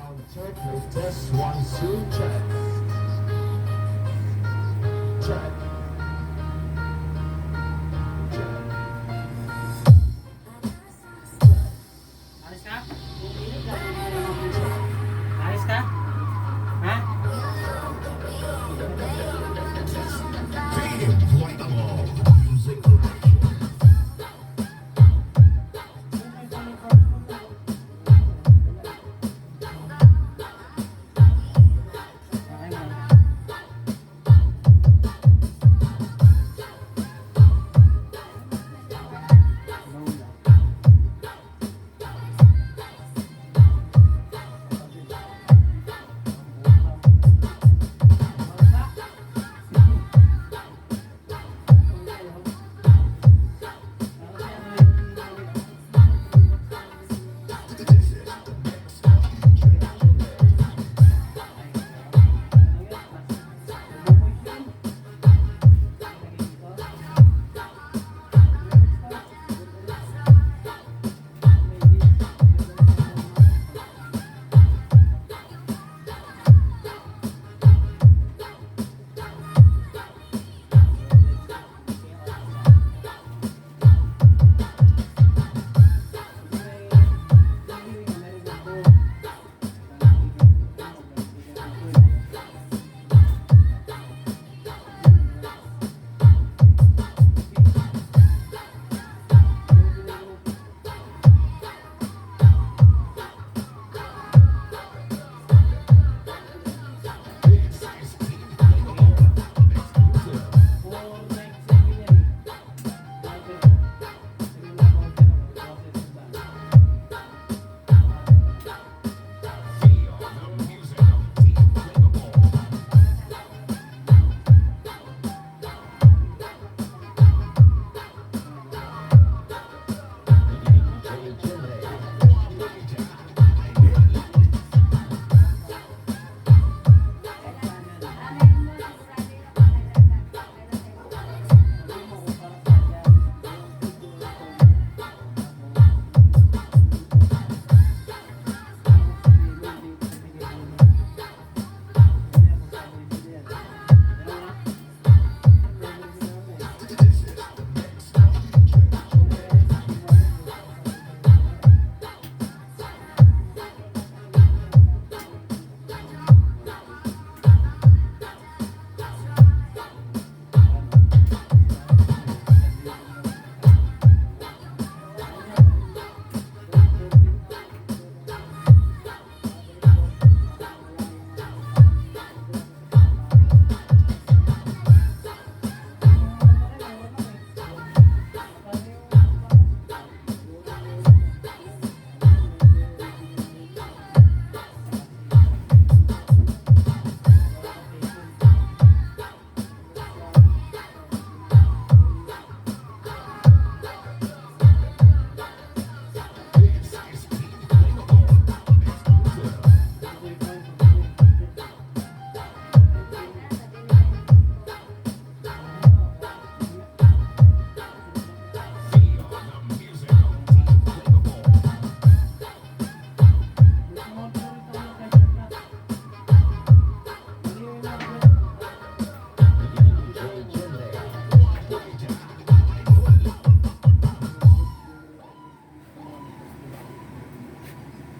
Sound check, mic test, 1, 2, check. Check. Alis ka? Alis ka? Ha? The Inflatable Music Collection.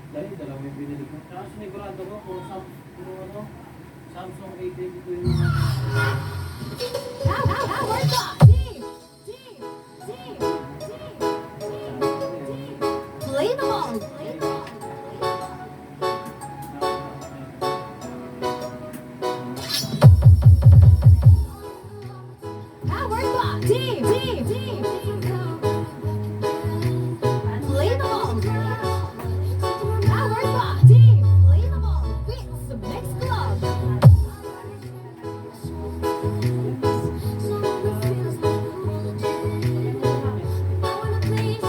Dahil dalawa yung binili ko. Tsaka sinigurado ko kung Samsung A22 yung Play them all. Power Box. Team. Play them all. Power Box. Team. Play them all. Beats the Mix Club. I wanna play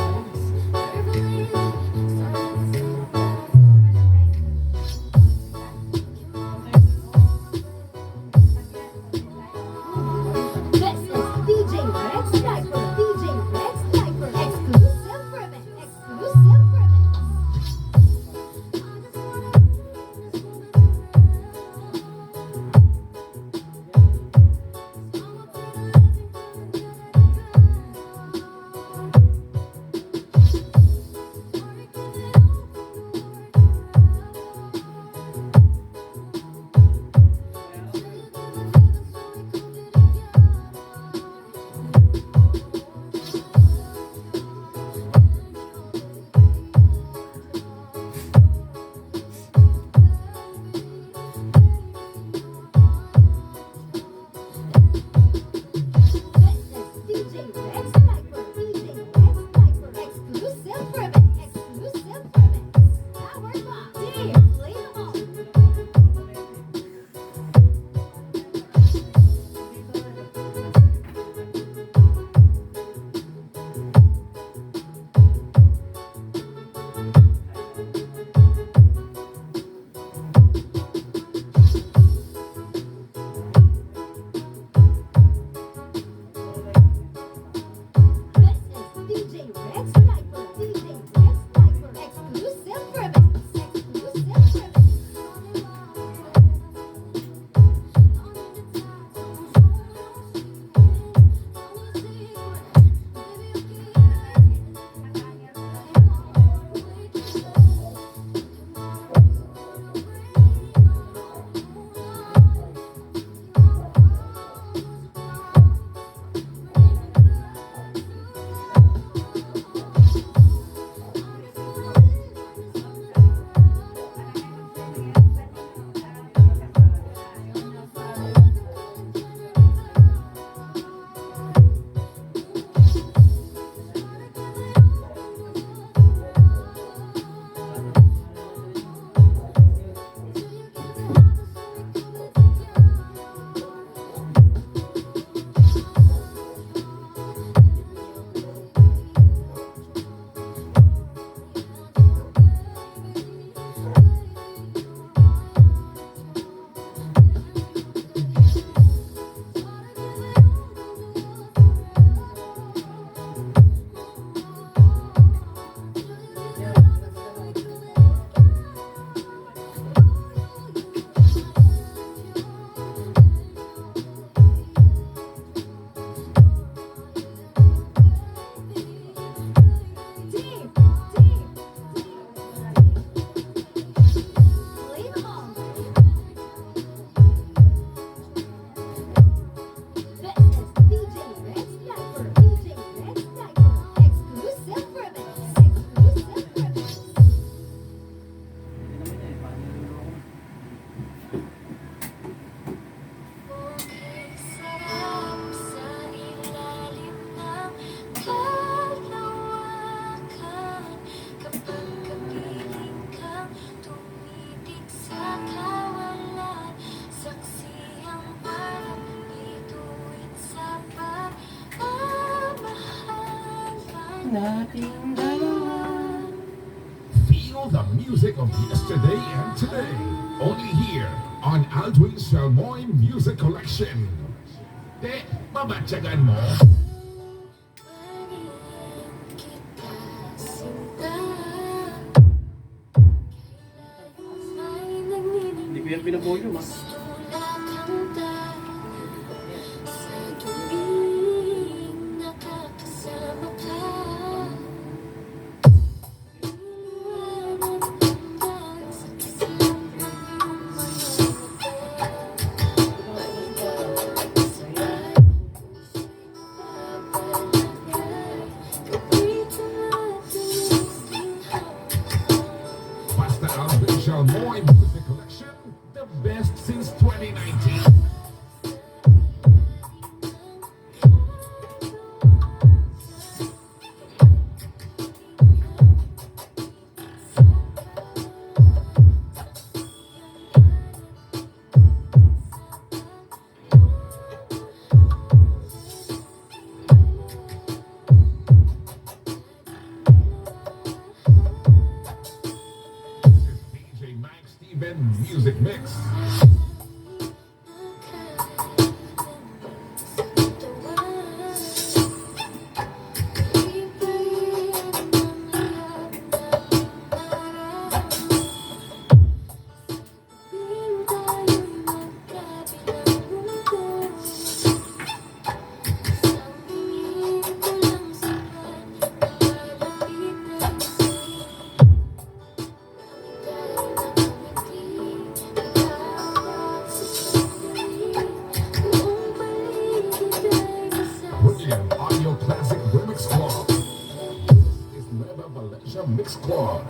nating dalawa. Feel the music of yesterday and today. Only here on Aldwin Shalmoy Music Collection. De, mamatyagan mo. Hindi ko yan pinavolume ah. Basta Aldwin Shalmoy Music Collection. The best since 2019. DJ Max Steven Music Mix. Brilliant Audio Classic Remix Club. This is Nueva Valencia Mix Club.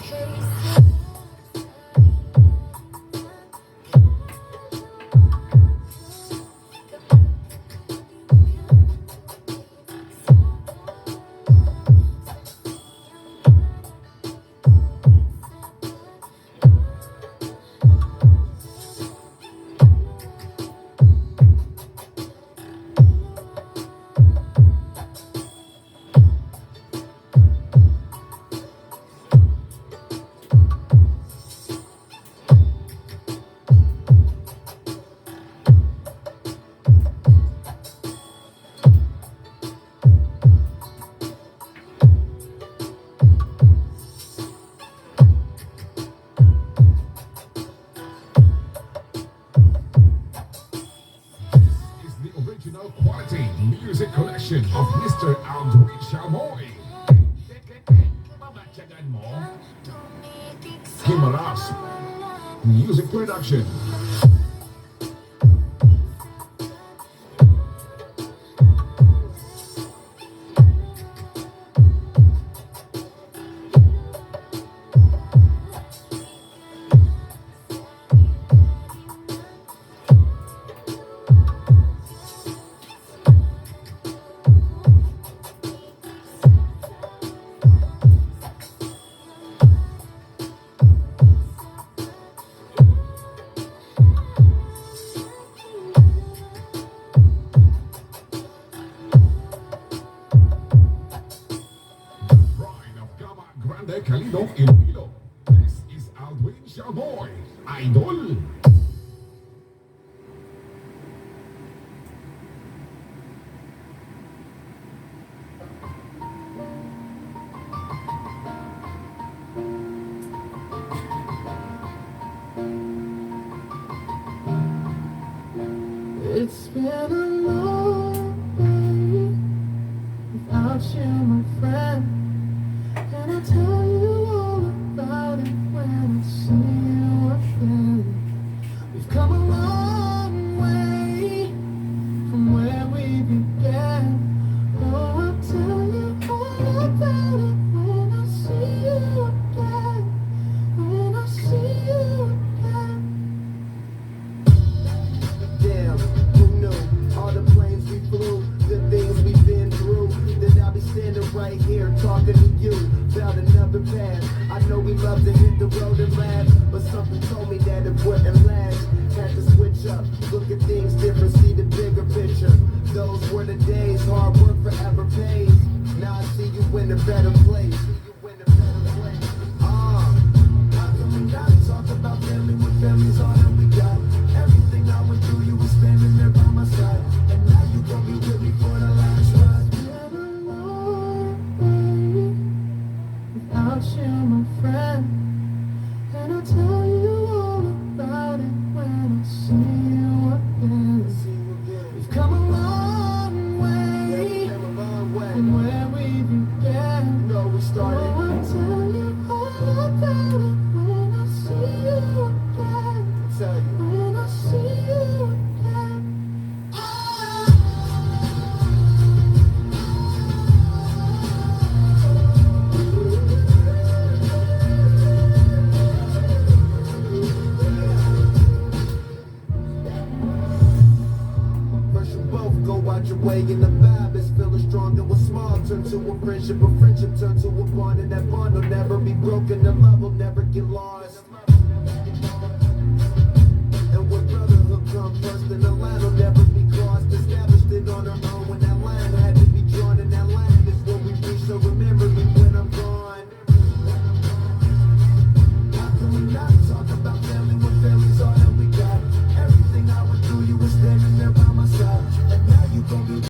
Is the original quality music collection of Mr. Aldwin Shalmoy. Mamatyagan mo. Himaras Music Production. Pride of Gama Grande Calido, Iloilo. This is Aldwin Shalmoy, Idol. It's been a long way without you, my friend. And I'll tell you all about it when I see you again. We've come a long way from where we began. Oh, I'll tell you all about it when I see you again. When I see you again. Damn, who knew? All the planes we flew, the things we've been through. Then I'll be standing right here talking to you about another path. I know we love to hit the road and laugh, but something told me that it wouldn't last. Had to switch up, look at things different, see the bigger picture. Those were the days, hard work forever pays. Now I see you in the better place. How can we not talk about family when family's all that we got? Everything I went through, you were standing there by my side, and now you gon' be with me for the last ride. Been a long way without you, my friend, and I'll tell you all about it when I see you again. See you again. We've come a long way Came a long way. from where we began. No, we Oh, started. I'll tell you all about it when I see you again. Tell you. When I see you again. First you both go out your way and the vibe is feeling strong. And what's small turn to a friendship turn to a bond, and that bond will never be broken. The love will never get lost.